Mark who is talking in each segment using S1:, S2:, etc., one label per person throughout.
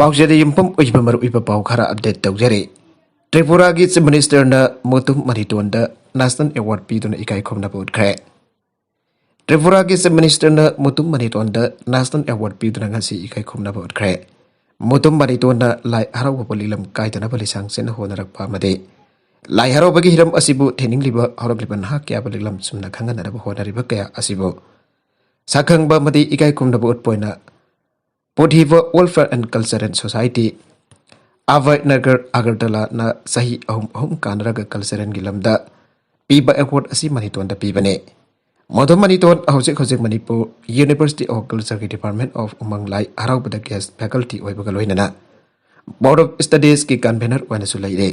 S1: पाउचेरी युम्पम उइबा मरुइबा पाउ खरा अपडेट तौजरे त्रिपुरा की चीफ मिनिस्टर न मोतुम मरितोंदा नेशनल अवार्ड पीदुना इकाई खोमनाबा उठ्खरे त्रिपुरा की चीफ मिनिस्टर न मोतुम मरितोंदा नेशनल अवार्ड पीदुना ngasi इकाई खोमनाबा उठ्खरे मोतुम मरितोंना लाई हराउबा बलिलम काइदनाबा लिसांग सेन होनरकपा मदे लाई हराउबगी हिरम असिबु थेनिंगलिबा हरबलिबा नाहा क्या बलिलम सुमना खंगनरबा होनरिबा कया असिबु साखंगबा मदे इकाई खोमनाबा उठपोइना पोधिवा वेलफेयर एंड कल्चरल सोसाइटी अवय नगर अगरतला न सही अहुम कानरग कल्चरल गिलमदा पीबा अवार्ड असि मनितोंदा पीबने मधु मनितोन हौजिक हौजिक मणिपुर यूनिवर्सिटी ऑफ कल्चर की डिपार्टमेंट ऑफ उमंग लाई हराउबदा गेस्ट फैकल्टी ओइबगा लोइनना बोर्ड ऑफ स्टडीज की कन्वेनर वनसु लैरे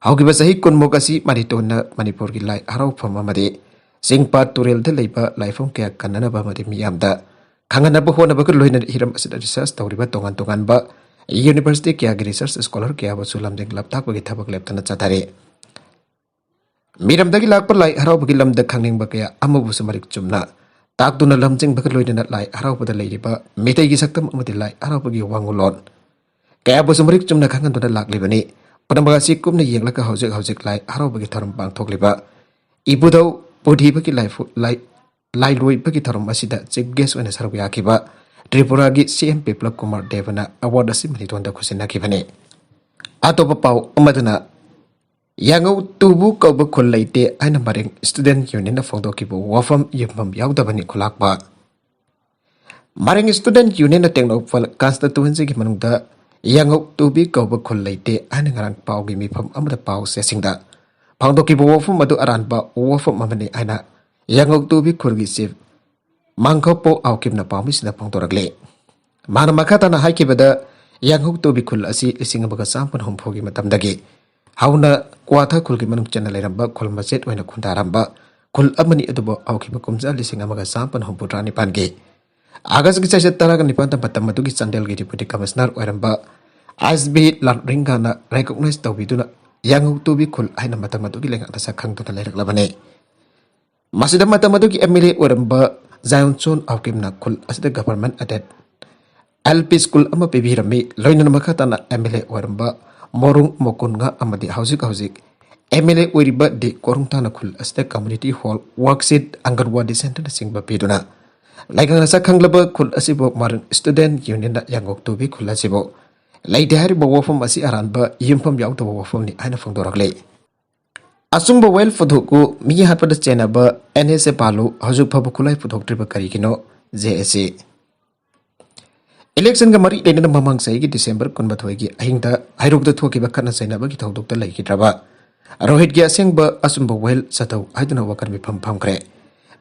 S1: हौगिबा सही कुनमुक असि मनितोन मणिपुर की लाई हराउफम अमदे सिंगपा तुरेलदा लैबा लाइफम कया कन्ननबा मदे मियामदा खांगनबा होनबा लोइना हिरम असिदा रिसर्च तौरिबा तोंगान तोंगानबा यूनिवर्सिटी क्या रिसर्च स्कॉलर क्या बसु लमदेंग लपताकबगी थबक लेपतना चथारे मिरमदगी लाकपा लाई हराउबगी लमदा खांगनिंगबा कया अमबुसु मरिक चुमना ताकदुना लमजिंगबा लोइना लाई हराउबदा लैरिबा मेतैगी सक्तम अमदि लाई हराउबगी वांगुलोन कया बसु मरिक चुमना खांगनदुना लाकलिबनी पनमगासी कुमना येंगलका हौजिक हौजिक लाई हराउबगी थरम पांगथोकलिबा इबुदौ पुधिबगी लाई लोइबगी थरम असिदा चीफ गेस्ट ओइना सरब याखिबा त्रिपुरा की सीएम बिप्लब कुमार देवना अवार्ड असि मनितोंदा खुसिनाखिबने अतोपा पाउ अमदुना यांगौ तुबु कौब खुल लैते आइना मरेंग स्टूडेंट यूनियन फोंदोकिबु वफम युमम याउदबनि खुलाकबा मरेंग स्टूडेंट यूनियन टेक्नोफल कॉन्स्टिट्यूएंसी की मनुंगदा यांगौ तुबि कौब खुल लैते आइना ngarang पाउगी मिफम अमदा पाउ सेसिंगदा फोंदोकिबु वफम मदु अरानबा वफम अमनि आइना यांगौ तुबि खुरगी चीफ मांगखोपो आउकिबना पाउमिसना फोंदोरगले माना मखाताना हाइकिबदा यांगौ तुबि खुल असि लिसिंगबगा चांपन हमफोगी मतमदगी हाउना क्वाथा खुल की मनुंग चना लेरंबा खुल मसेट ओइना खुंदारंबा खुल अमनि अदुबो आउकिबा कुमजा लिसिंग अमगा चांपन हमपुट्रा निपानगे आगस्ट की चैसे तरागा निपान मतम मदुगी चंदेल की डिप्यूटी कमिश्नर ओइरंबा एसबी लारिंगाना रिकॉग्नाइज तौबिदुना यांगौ तुबि खुल आइना मतम मदुगी लेंगा सखंगतुना लेरकलबने मसिदा मतम मदुगी एमएलए ओइरंबा जायनचोन आउकिबना खुल असिदा गवर्नमेंट एडेड एलपी स्कूल अमा पिबिरमी लोइनन मखाताना एमएलए ओइरंबा मोरुंग मोकुनगा अमदी हौजिक हौजिक एमएलए ओइरिबा दि कोरुंगताना खुल असिदा community hall worksheet anganwadi centre सिंगबा पिदुना लाइगांगा सखंगलबा खुल असिबो मारन स्टूडेंट यूनियन यांगोक तुबि खुल असिबो लाइदे हारिबो वफम असि अरानबा युमफम याउतबो वफमनि आइना फोंदोरगले असुंबो वेल फुधुकु मी हापदा चेनाबा एनएसए पालु हजु फबु खुलाई फुधोक्ट्रिबा करिगिनो जेएसए इलेक्शन का मरी लेना ममंग सही की दिसंबर कुनबथोई की अहिंगदा हाइरोगदा थोकिबा खना सैनाबा की थौदोक्ता लैखिद्राबा रोहित की असेंग असुंबो वेल सतौ हाइदना वकर मिफम फमख्रे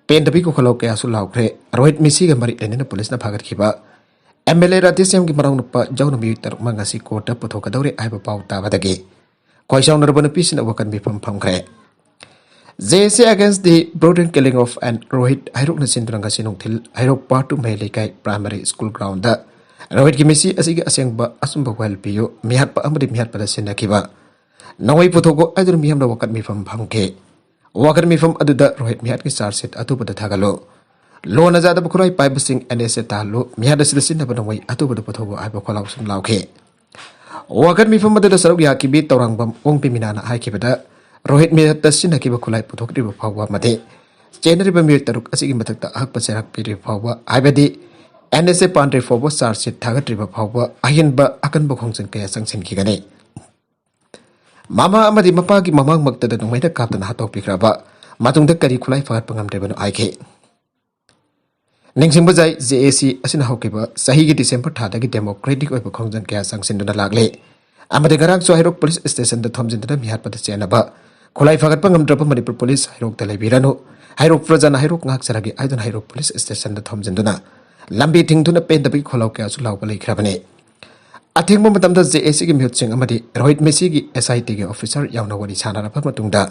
S1: पेंदबी को खलो के आसु लाउख्रे रोहित मिसी का मरी लेना पुलिस ना भागतखिबा एमएलए राधेश्याम की मराउनुपा जौनमी तरु मंगासी कोर्ट पुथोकदौरे आइबा पाउ ताबदगे क्वाइसाउनरबन पीसिना Walker मिफम फमख्रे JSA against the brutal killing of and Rohit Hairok na sindranga sinungthil Hairok part 2 Mailekai primary school ground da Rohit ki misi asigi asengba asumba wel piyo mihat pa amri mihat pada sinakiba nawai puthogo adur miham da wakat mifam bhamke wakat mifam aduda Rohit mihat ki charge sheet atu pada thagalo lo na jada bukurai pipe sing NSA talo mihat da silasin da nawai atu pada puthogo aiba kholau sum lauke wakat mifam aduda saruk yakibi taurangbam ong piminana haikibada Rohit मिरत तसिना की बखुलाई पुथोक्रि फाववा मते चेनरिबा मिर तरुक असिगी मथक्ता अहक पसेरक पिरि फाववा आइबदि एनएसए पांड्रे फाववा चार्ज शीट थागत्रिबा फाववा अहिनबा अकन बखोंजन कया संगसिन खिगने मामा अमदि मपागी ममांग मक्तदा नुमैदा कापतना हातोक पिख्राबा मातुंगदा करी खुलाई फागत पंगमद्रेबनो आइखे निंगसिंबा जाय जेएसी असिना हौकिबा सहीगी डिसेंबर थादगी डेमोक्रेटिक ओइबा खोंजन कया संगसिनदुना लागले अमदि गराक सोहाइरोक पुलिस स्टेशन द थमजिनदना मिहात पद चेनबा खुलाई फागत पंगमद्रबा मणिपुर पुलिस हाइरोक तलेबिरानो हाइरोक प्रजाना हाइरोक ngakjaragi आइदन हाइरोक पुलिस स्टेशन द थमजिनदुना लंबी थिंगदुना पेंदबी खोलाव कयासु लावबा लैख्राबने अथेंगबा मतमदा जेएसी की म्युटसिंग अमदि रोहित मेसी की एसआईटी के ऑफिसर यावना वरी सानारबा मतुंगदा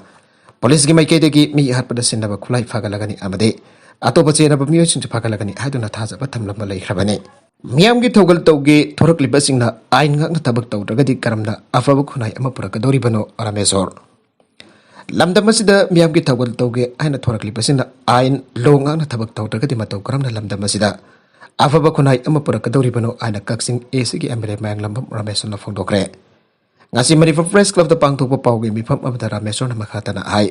S1: पुलिस की माइकेदगी मी हातपद सिनबा खुलाई फागलगनी अमदि अतोप चेनबा मियोसिंग फागलगनी हाइदुना थाजबा थमलबा लैख्राबने मियाम की थोगल तौगे थोरकलिबसिंगना आइन ngakna tabak tawdragadi karamna afaba khunai ama purakadoribano aramesor lamdamasida miyam ki thawgal tawge aina thoraklipasinna ain lo ngakna tabak tawdragadi matau karamna lamdamasida afaba khunai ama purakadoribano aina kaksing ACG MLA Mayang Lambam Ramesona Fongdokre ngasi Manipur Press Club da pangthokpa paugi mifam amada Ramesona makhatana hai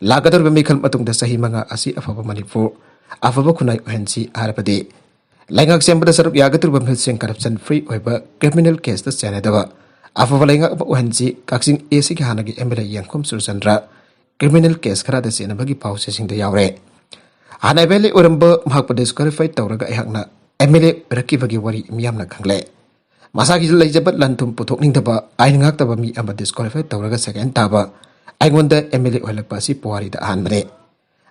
S1: lagadorba mikhal matungda sahi manga asi afaba Manipur afaba khunai ohensi harapadi laingak sembada saruk yagaturba mhilsing corruption free oiba criminal case da senedaba afaba laingak ohensi kaksing ACG hanagi MLA Yangkom Surchandra criminal case khara da senabagi pause sing da yawre Hana bele uramba mahakpa disqualified tawraga ehakna MLA rakibagi wari miyamna khangle masagi leijabat lantum puthok ningdaba ain ngaktaba mi amba disqualified tawraga second taba aingonda MLA oilakpa si puari da anbre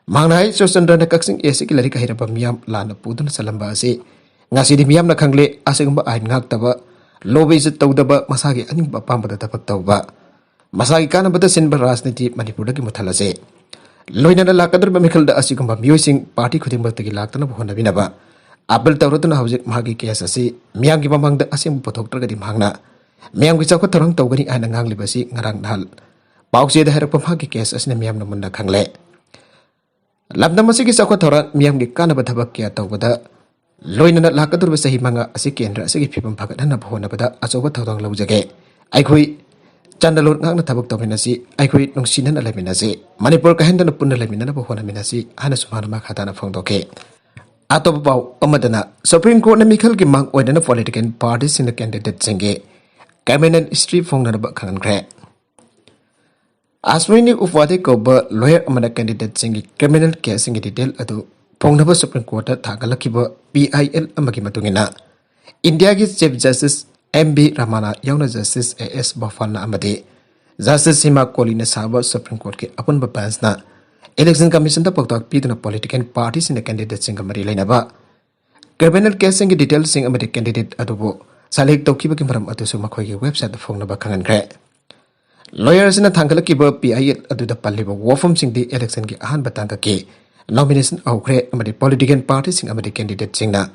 S1: mangnai Surchandra na kaksing ACG lari kahiraba miyam lana pudun salamba ase ngasi di miyamna khangle asegumba ain ngaktaba lobe je tawdaba masagi aningba pambada tapak tawba masagi kana bada sinba rajniti Manipur dagi muthalase loinana lakadar bamikal da asigumba miyosing party khuding bagtagi laktana bhona binaba abel tawratuna hawjik magi case asi miyang gi mamang da asim pothok tragadi mangna miyang gi chakwa tarang tawgani aina ngang libasi ngarang dhal pause da harak magi case asina miyam na munna khangle labna masigi chakwa thora miyam gi kana ba thabak kya tawbada loinana lakadar ba sahi manga asi kendra asigi phibam phagadana bhona bada achoba thawdang laujage aikhoi Chandalon ngakna tabak tawminasi aikhoi nungsinan alaminasi Manipur kahendana punna laminana bahona minasi hana sumana makhatana phongdoke atop pau amadana Supreme Court na mikhal gi mang oidana political parties in the candidate singe cabinet history phongna ba khangan kre asmini ufwade ko ba lawyer amana candidate singe criminal case singe detail adu phongna ba Supreme Court ta thagalakiba PIL amagi matungina India gi Chief Justice MB Ramana Yauna Justice AS Bafalna Amade Justice Sima Kolina Saba Supreme Court ke apun bapans na Election Commission da pagtak piduna political parties in the candidate singa mari lainaba criminal case singa details sing amade candidate adubo salek tokiba ki maram atu suma khoi website da phongna ba khangan kre lawyers na thangala ki ba PIL adu da palliba wofum sing di election ki ahan batanga ke nomination aukre amade political parties sing amade candidate singna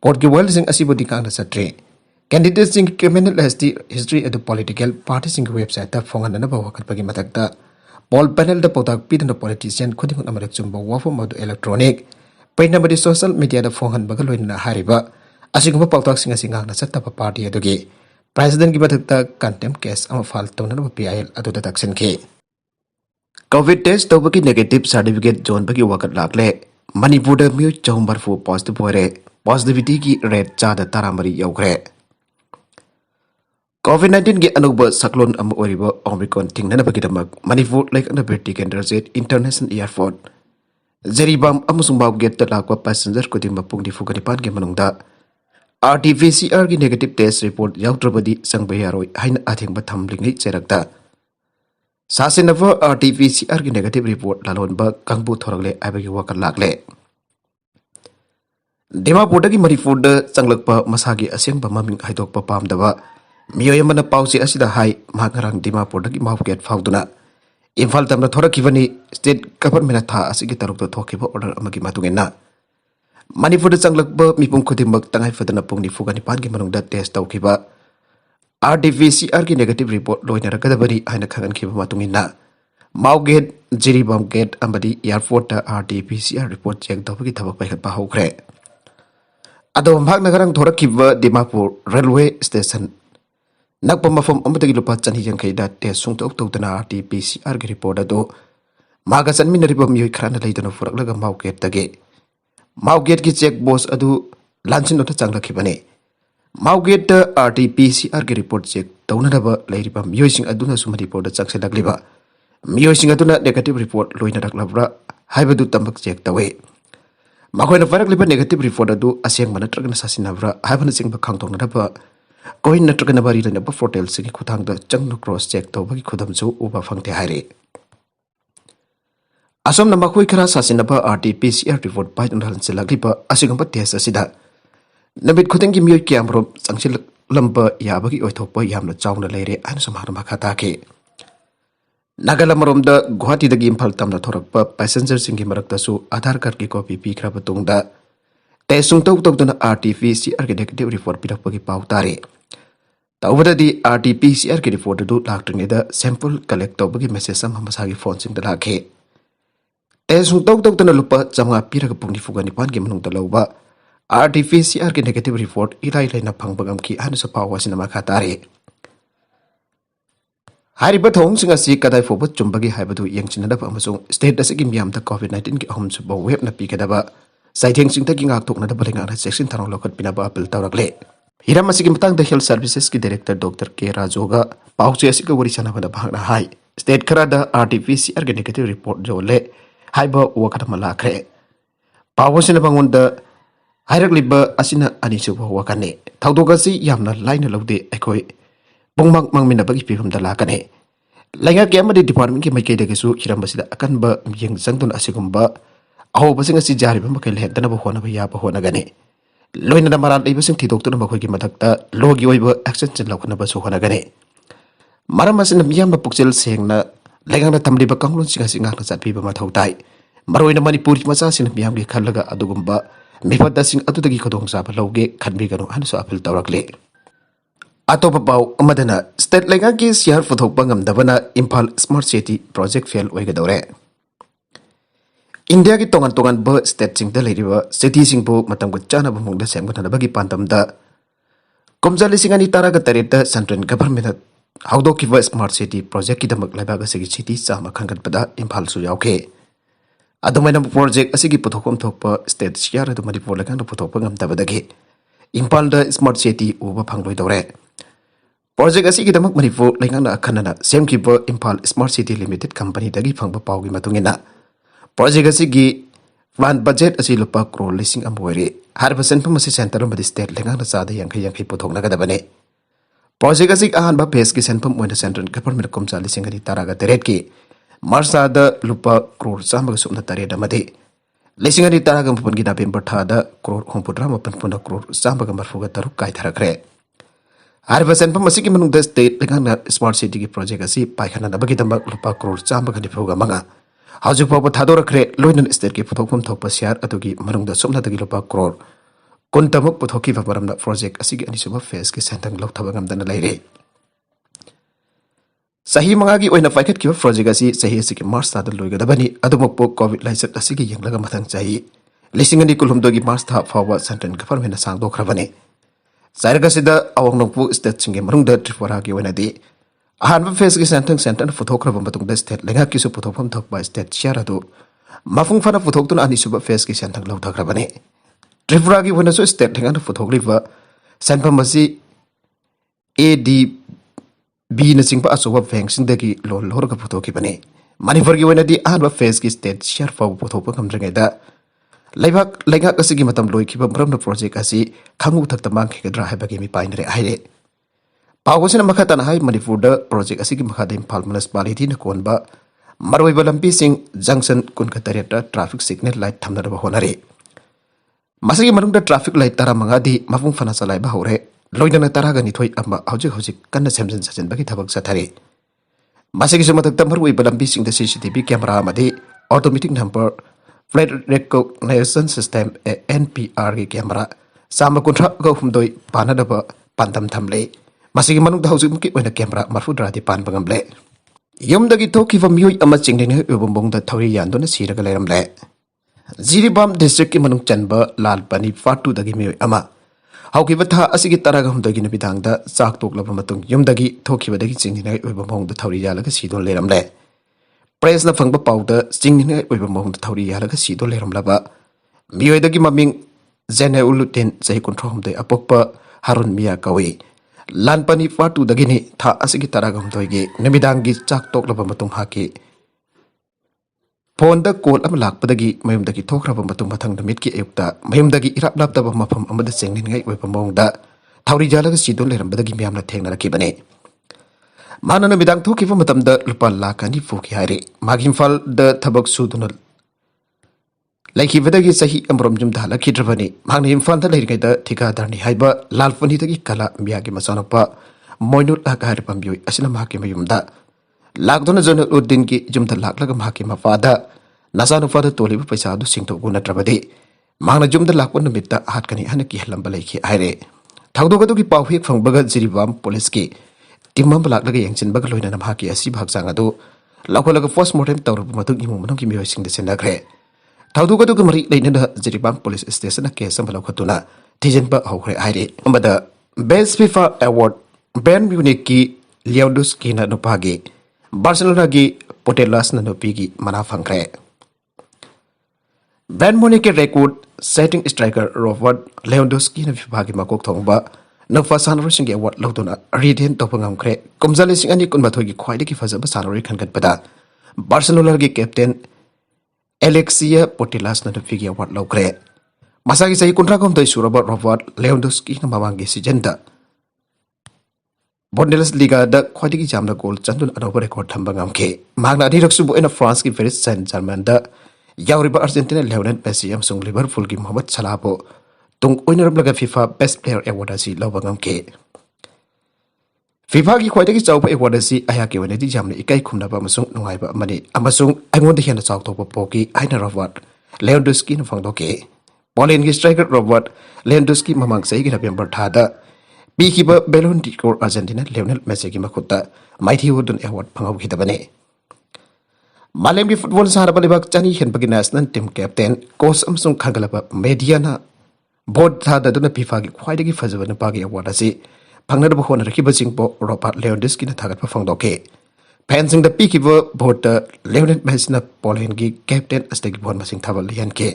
S1: court ki world sing asibodi ka na satre Candidates in criminal history at the political parties in website that Fongan and about Pagi Matakta, Paul panel the Potak Pit and the politician could not American Jumbo Waffle of electronic, pay number the social media the Fongan Bagalo in Hariba, as you go Potak sing a singa set up a party at the gay. President Gibatakta contempt case on a fall tone of PIL at the Taxan K. COVID test Tobaki negative certificate John Bagi Wakat Lakle, Manipur mute Chombar for positive positivity ki red chada taramari yogre. COVID-19 ge anuba saklon am oriba Omicron tingna bagidamag Manipur like an British Jet International Airport Zeribam amusung bab get the lakwa passenger ko dimba pung di fugaripan ge manungda RT-PCR ge negative test report yautrabadi sangbayaroi haina athing ba thamlingi cherakta sasinava RT-PCR ge negative report lalon ba kangbu thoragle abagi wakal lakle Dimapur dagi Manipur da changlakpa masagi asengba maming haidokpa pamdaba Miyoyamana pausi asida hai magarang Dimapur dagi mawget fauduna Imphal tamna thorakibani state government tha asigi tarukta thokiba order amagi matungena Manipur da changlakba mipum khudimak tangai fadana pungni fugani pan gi manungda test tawkiba RT-PCR gi negative report loina rakadabari haina khangan khiba matungena mawget jiribam gate amadi airport ta RT-PCR report check tawbagi thabak paikhat pa hokre ado bhag nagarang thorakiba Dimapur railway station Nakpa mafam amatagi lupa chanhi jangkai da test sungtok tawtana RT-PCR gi report ado maga chanmina riba miyoi khrana leidana furaklaga mawget tage mawget gi check boss adu lanchin ota changlakibane mawget da RT-PCR gi report check tawnadaba leiriba miyoi sing aduna suma report da chakselakliba miyoi sing aduna negative report loina raklabra haibadu tambak check tawe makoina farakliba negative report adu aseng manatragna sasinabra haibana singba khangtongnadaba Koin natragana bari na ba fortel sigi khutang da changno cross check to bagi khudam chu uba phangte haire Asom na makhoi khara sasinaba RT-PCR report pai unhal selakliba asigamba test asida Nabit khutengi miyoi kyamro changsil lamba yabagi oithokpa yamna chawna leire an samhar makhata ke Nagalam da Guwahati dagi Imphal tamna thorakpa passenger singi marakta su Aadhaar card ki copy pikra batungda Tesung tok tok dona RT-PCR ke negative report pirakpagi pau tare Tawada di RT-PCR ke report du laktring da sample collect tawbagi message sam masagi phone sing da lakhe Tesung tok tok dona lupa jamga piraga pungni fugani pan ge manung talawba RT-PCR की negative report ilai laina phangba ngamki hanu sa pawa sina makha tari hariba thong singa si kadai foba chumbagi haibadu yangchinada ba amasung state asigi miyam da COVID-19 ki ahum suba web na pikadaba saitheng singta ki ngak tokna da balenga na section tharong lokhat pinaba apil tawrakle hiram asigi matang da health services ki director Dr. K Rajoga pauche asigi wari sana bada bahna hai state khara da RT-PCR ki negative report jole haiba wakata malakre pawosina bangonda hairakliba asina anisuba wakane thawdogasi yamna laina lawde ekoi bongmak mangmina bagi pifam da lakane lainga ke amadi department ki maikei da gesu hirambasida akan ba yeng sangtun asigumba aho basing asi jari ba makai leh dana ba hona ba ya ba hona gane loina da maral dei basing thidok tu na makhoi ki mathakta logi oiba action chen lakhna ba so hona gane maram asina miyam ba pukchel sengna lainga da tamdi ba kanglon singa singa na chatpi ba mathau tai maroina manipur macha sin miyam gi khallaga adugumba mifada sing atudagi khodong sa ba loge khanbi gano hanso apil tawrakle atop pau amadana state lenga ki share futhok bangam dabana Imphal Smart City project fail oigadore India ki tongan tongan ba state sing da leiriba city sing bu matam ko chana bumung da semgana bagi pantam da komjali singani tara ga tarita central government haudo ki smart city project ki damak laiba ga sigi city chama khangat pada Imphal su yauke adumaina project asigi puthokom thokpa state share adu manipur lakan puthokpa ngam tabadagi Imphal da smart city uba phangloi dore project asigi damak manipur laingang na khanana semkiba Imphal Smart City Limited company dagi phangba pawgi matungina project asigi plan budget asi lupa crore lising amwari harba senpam asi center madi state laingang na sada yang puthok naga dabane project asig ahan ba phase ki senpam oina central government komsa lising ani taraga teret ki marsa da lupa crore samba sumna tare damade lising ani taraga pun ki November tha da crore hompudra mapan puna crore samba ga marfuga taruk kai tharakre Harba senpam masih menung da state dengan smart city ki project asi paikana na bagi tambak lupa crore chamba kan dipuga manga haju pa thadora kre loinan state ki puthokpam thokpa share atugi manung da somna dagi lupa crore kuntamuk puthoki va maramna project asi ki anisuba phase ki sentang lok thabangam dana laire sahi manga ki oina paikat ki project asi sahi asi ki march ta da loiga dabani adumuk po covid laisat asi ki yenglaga mathang chahi lisingani kulhumdogi march tha fawa central government na sangdo khrabani Sairgasida awang nongpu state singe marung da Tripura ki wana di ahan ba face ki sentang futhok raba matung da state lenga ki su puthok pham thok ba state share adu mafung fana puthok tun ani suba face ki sentang lau thak raba ne Tripura ki wana su state lenga futhok riba senpam masi AD B na singpa asoba veng sing da ki lol lor ka puthok ki bane Manipur ki wana di ahan ba face ki state share fa puthok pa kamdrenga da Laibak lainga kasigi matam loi kiba maramna project asi khangu thakta mang khigdra haibagi mi painre aire pawosina makhata na hai Manipur da project asigi makhada Imphal municipality na konba maroi balampi sing junction kunkatariata traffic signal light thamna ba honare masigi marung da traffic light tara mangadi mafung fana salai ba hore loina na tara gani thoi amma hojik kanna semjen sajen bagi thabak sathare masigi sumatak maroi balampi sing da CCTV camera amadi automatic number Flight Recognition System NPR ki camera sama kuntra ga humdoi panadaba pandam thamle masigi manung da hausi muki oina camera marfudra di pan bangamle yumdagi thoki va mioi ama chingne ubombong da thori yandona siraga leramle Jiribam district ki manung chanba lalpani fatu dagi mioi ama hauki ba tha asigi taraga humdagi na bidang da chak tok laba matung yumdagi thoki ba dagi chingne ubombong da thori yalaga sidon leramle Press na fangba pauda singni oiba mong thawri yalaga sido leramlaba miyoidagi maming Zene Ulutin sahi kontrom de apokpa Harun Mia kawi lanpani fatu dagini tha asigi taragam toigi nemidangi chak tok laba matung haki Ponda kol am lakpadagi mayumdagi thokraba matung mathang damit ki ayukta mayumdagi irap laptaba mafam amada sengni ngai oiba mong da thawri yalaga sido lerambadagi miyamna thengna rakibane Mana na bidang thoki fa matam da lupa lakani fuki hari Imphal da thabak suduna laiki vedagi sahi amrom jum dhala khidrabani magna Imphal da lairi da thika darni haiba lalfani dagi kala miyagi masanapa moinut akar pambioi asina mahaki mayumda lakdona jona uddin ki jumta laklaga mahaki mafada nasanu fada tolibu paisa du singto guna trabadi magna jumda lakwan namitta hatkani hanaki halamba laiki aire thagdogadu ki pawhi phangbaga jiribam police ki Timam belak lagi yang cenbag loina nam haki asi bahag sang adu lakukan postmortem taur pematung imu menung kimi hoising desen dagre ꯊꯧꯗꯣꯛ ꯑꯗꯨꯒ ꯃꯔꯤ ꯂꯩꯅꯅ Jiribam police ꯁ꯭ꯇꯦꯁꯟꯅ case ꯑꯃ ꯂꯧꯈꯠꯇꯨꯅ ꯊꯤꯖꯤꯟꯕ ꯍꯧꯈ꯭ꯔꯦ ꯍꯥꯏꯔꯤ ꯑꯃꯗ ꯕꯦꯁ ꯐꯤꯐꯥ ꯑꯦꯋꯥꯔꯗ ꯕꯦꯟ म्यूनिककी लियोंडोस्कीना नुपागी बार्सिलोनागी पोटेलासना नुपीगी मना फंख्रे बैन म्यूनिक के रेकॉर्ड सेटिंग स्ट्राइकर रॉबर्ट लियोंडोस्की ने फिफागी मकोक थोंगबा नफा सानरोसिंग के अवार्ड लौदुना रिटेन तौप ngamkhre कुमजाले सिंह अनि कुनमाथोई की ख्वाइदगी फजब सानरोई खनगतपदा बार्सिलोना की कैप्टन एलेक्सिया पोटेलासना नुपीगी अवार्ड लौख्रे मसागी सही कुंट्राकोमतोई सुरबा रॉबर्ट लियोंडोस्की ना ममांगी सीजनदा Bundesliga ख्वाइदगी जामना goal चंदुन अनोबा record Thamba ngamkhe magna अधिरक्सुबो in France की पेरिस सेंट जर्मन दा यावरिबा अर्जेंटीना लियोनेल मेसी अमसुंग लिवरपूल की मोहम्मद सलाहबो तुंग ओइनरबलगा फीफा बेस्ट प्लेयर अवार्ड असि लौबा ngamkhe फीफा की ख्वाइदगी चाउबा अवार्ड असि अया के वनेदि जामना इकाई खुमनाबा अमसुंग नुंगाइबा अमनि अमसुंग अइंगोंदा हेना चाउथोबा पोकी आइना रॉबर्ट लियोंडोस्की न फंगदोके पोलैंड की स्ट्राइकर रॉबर्ट लियोंडोस्की ममांग सही नवंबर थादा पीखिबा Ballon d'Or Argentina Lionel Messi की मखुता माइथी वुडन अवार्ड फंगौखिदबने मालेम की फुटबॉल सारबा लेबाक चानी हेनबगी नेशनल टीम कैप्टन कोच अमसुंग खंगलबा मीडियाना बोर्ड थाददुना फीफा की ख्वाइदगी फजबा नुपागी अवार्ड असि फंगनदबा होनरखिबसिंगबो रॉबर्ट लियोंडोस्की न थागतबा फंगदोके फैंसिंग द पीखिबा बोर्ड लियोनेल मेसी न पोलैंड की कैप्टन अस्तेगी बोन मसिंग थाबल लियनके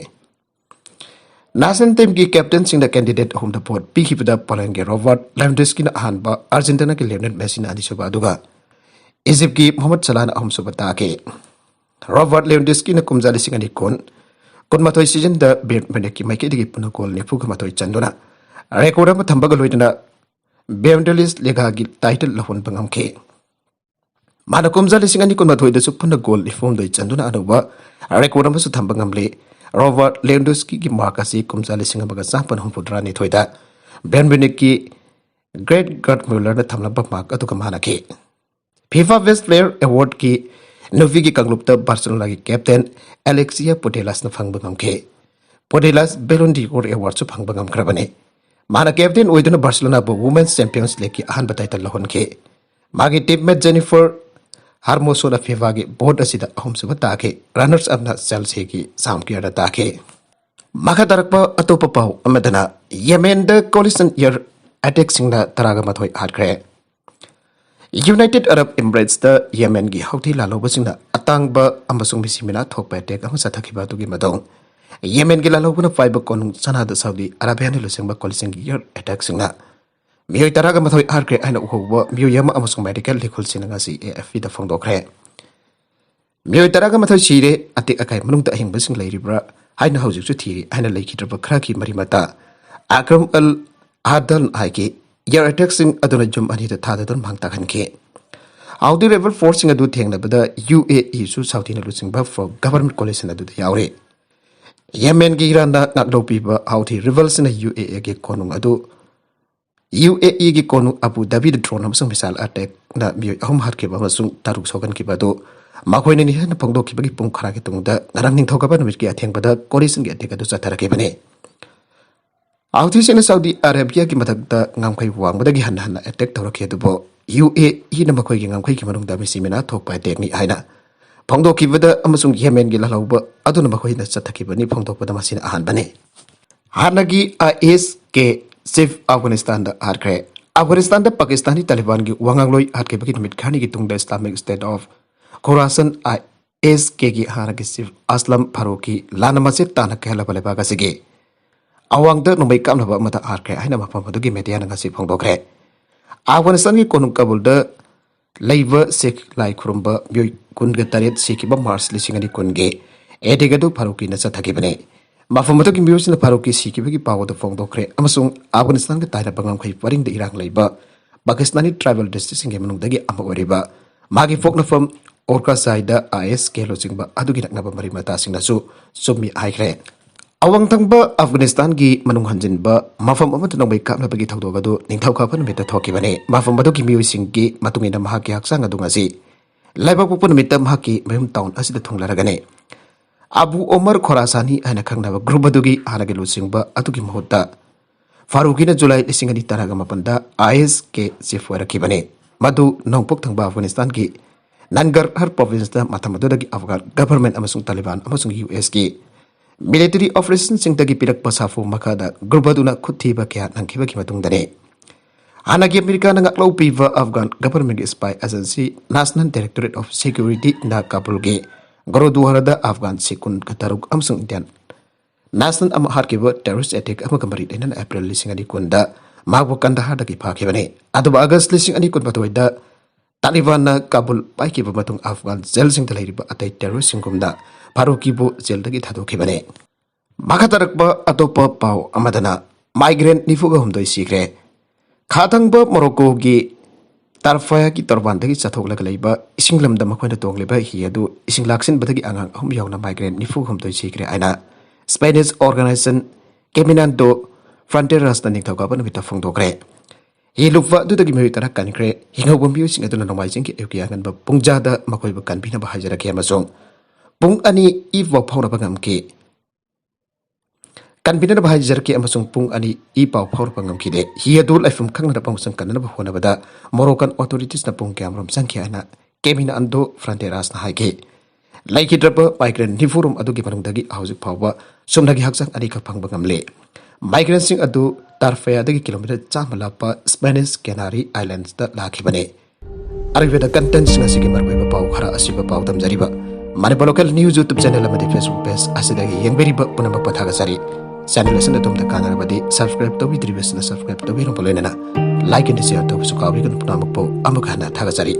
S1: नेशनल टीम की कैप्टन सिंह कैंडिडेट होम द बोर्ड पीखिबदा पोलैंड के रॉबर्ट लियोंडोस्की न अहानबा अर्जेंटीना के लियोनेल मेसी न अनिसुबा अदुगा इजिप्ट की मोहम्मद सलाह न अहमसुबा ताके रॉबर्ट लियोंडोस्की न कुमजा लिसिंग अनि कुनमाथोई सीजन द बेन म्यूनिक की माइकेदगी पुना गोल निफुगमाथोई चंदुना रेकॉर्ड अमा थंबगा लोइदना बेंडलिस लीगा की टाइटल लहोन बंगमखे माना कुमजा लिसिंग अनि कुनमाथोई दसु पुना गोल निफुमदोई चंदुना अनुबा रेकॉर्ड अमा सु थंबा ngamle रॉबर्ट लियोंडोस्की की मार्क असि कुमजा लिसिंग अमगा चापन हुंफुद्रा नि थोइदा बेन म्यूनिक की ग्रेट गॉड म्यूलर न थमलबा मार्क अदुगा मानके फीफा बेस्ट प्लेयर अवार्ड की नुवी की कंगलुप्त बार्सिलोना की कैप्टन एलेक्सिया पोटेलास न फंगबा ngamkhe पोटेलास बेलोन डिकोर अवार्ड सु फंगबा ngamkrabane माना कैप्टन ओइदुना बार्सिलोना बु वुमेन्स चैंपियंस लीग की अहानबा टाइटल लहोनखे मागी टीममेट जेनिफर हार्मोसोना फीफा की बोर्ड असिदा अहमसुबा ताके रनर्स अप न चेल्सी की सामकियरदा ताके मखा तरकपा अतोपा पाउ अमदना येमेन द कोलिशन ईयर अटैक सिंगना तरागा मथोई हाटख्रे यूनाइटेड अरब एमिरेट्स द येमेन की हौथी लालौबसिंगना अतांगबा अमसुंग मिसिमिना थोकपा अटैक अमा सथखिबा दुगी मदोंग येमेन की लालौबना फाइबा कोनुंग सनाद सऊदी अरबिया ने लुसिंगबा कोलिशन ईयर अटैक सिंगना मियोय तरागा मथोई हाटख्रे आइना उखौबा मियोय यमा अमसुंग मेडिकल लिखुल सिनंगासी एएफपी द फोंदोखरे मियोय तरागा मथोई सिरे अतिक अकाई मनुंगता अहिंबसिंग लैरिब्रा हाइना हौजिकसु थिरि आइना लैखिद्रबा खराकी मरिमता अक्रम अल आदल आइके ईयर अटैक सिंग अदुना जुम अनिदा थाददुन भांगता खनखे आउदी रेबल फोर्सिंग अदु थेंगनबदा यूएई सु साउथीना लुसिंगबा फॉर गवर्नमेंट कोलिशन अदु यावरे येमेन की इरानदा नाकलोपीबा आउथी रिवल्सना यूएई के कोनुंग अदु यूएई की कोनुंग अबु धाबी ड्रोन अमसुंग मिसाइल अटैक ना मियोय अहम हारखेबा अमसुंग तारुक सोगनखिबादो माखोइना नि हेन फोंदोखिबगी पुंग खरागे तुंगदा ngरang निंथौगबा नुमित की अथेंगबदा कोलिशन की अटैक अदु चथरखेबने आउथी सिंह सऊदी अरेबिया की मदकता ngamkhai wangबदगी हन्ना हन्ना अटैक तौरखे दुबो यूएई न मखोई की ngamkhai की मनुंगदा मिसिमिना थोकपा अटैक नि हाइना फोंदोखिबदा अमसुंग येमेन की ललौबा अदुना मखोइना चथखिबनी फोंदोकपदा मसिना अहानबने हानगी आईएस के चीफ अफगानिस्तान द हारख्रे अफगानिस्तान द पाकिस्तानी तालिबान की वांगांगलोई हाटकेबगी नुमित खानी की तुंगदा Islamic State of Khorasan IS K की हारगी चीफ असलम फारूकी लानमसे ताना कहलबा लेबागसिगे अवांग द नुमै कामनबा मता हारख्रे हाइना मफम अदुगी मीडिया नंगासी फोंदोखरे अफगानिस्तान की कोनुंग काबुल द लैबा सिख लाई खुरुंबा म्योय कुनगा तरेत सिखिबा मार्च लिसिंगनी कुनगे एदेगदु फारूकी न चथखिबने मफम अदुगी म्योयसिन फारूकी सिखिबगी पावद फोंदोखरे अमसुंग अफगानिस्तान के ताइरा बंगामखै परिंग द इरांग लैबा पाकिस्तानी ट्राइबल डिस्ट्रिक्ट सिंगे मनुंगदगी अमा ओरिबा मागी फोकनफम ओरका साइड आईएस के लोचिंगबा अदुगी नकनबा मरि मता सिंगनासु सुम्मी आइख्रे अवंग थंगबा अफगानिस्तान की मनुंग हंजिनबा मफम अमत नंबै कामनबगी थौदोगदु निंथौखाफा नुमित थोकिबने मफम अदुगी म्योयसिंगी मतुंगिना महाकी हक्सांग अदुंगासी लाइबा पोपन नुमित महाकी मयुम टाउन असिदा थुंगलारगने अबू उमर खोरासानी आना खंगनबा group अदुगी हानगे लुसिंगबा अदुगी महुत्ता फारूकीना July लिसिंगनी तरागा मपंदा IS K chief वरखिबने मधु नौपोक थंगबा अफगानिस्तान की नंगरहर प्रोविंस दा मथमदुदगी अफगान गवर्नमेंट अमसुंग तालिबान अमसुंग यूएस की military operations singdagi pirakpa safu makada grubaduna khuthiba kya nangkhiba ki matungdani Hanagi Amerika na ngaklau piva Afghan government spy agency National Directorate of Security na Kabul ge Goroduharada Afghan sikun kataruk amsung Indian National ama harkiba terrorist attack ama kamari denan April lising ani kunda magbo Kandahar dagi phakibani aduba August lising ani kun batoida Taliban na Kabul paikiba matung Afghan jail sing talairiba atai terrorist singkumda Farukibo jail dagi thadokibani Makatarakba atopa pau amadana migrant nifuga humdoi sikre Khatangba Morocco gi Tarfaya ki torbandagi chathokla leiba isinglamda makhona tongleba hi adu isinglaksin badagi angang hum yauna migrant nifu humtoi sikre aina Spanish organization Caminando Fronteras na ningthoga ban bita phongdokre hi lukwa dudagi mewi tarak kankre hingawbam biu sing aduna nomai jing ki euki angan ba pungjada makoi ba kanbina ba hajara ke amasong pung ani iwa phawra bangam ke Kanbina bahai jarki amasung pung ani ipau phawr pangam kide hi adul aifum khangna da pamusang kanna ba hona bada Moroccan authorities na pung kamram sangkya ana kemina ando fronteras na haike laiki drapa migrant nifurum adu ki panung dagi hauzik phawba sumnagi haksak ani ka phang bangam le migrant sing adu tarfaya dagi kilometer chamala pa Spanish Canary Islands da lakhi bane ariveda content singa sigi marbai ba pau khara asiba pau dam jariba Manipur local news YouTube channel amadi Facebook page asidagi yengberi ba punama pathaga sari channel lesson da tumda kana badi subscribe to bi tribes na subscribe to bi ro polena like and share to su ka bi kan punama po amukana thaga sari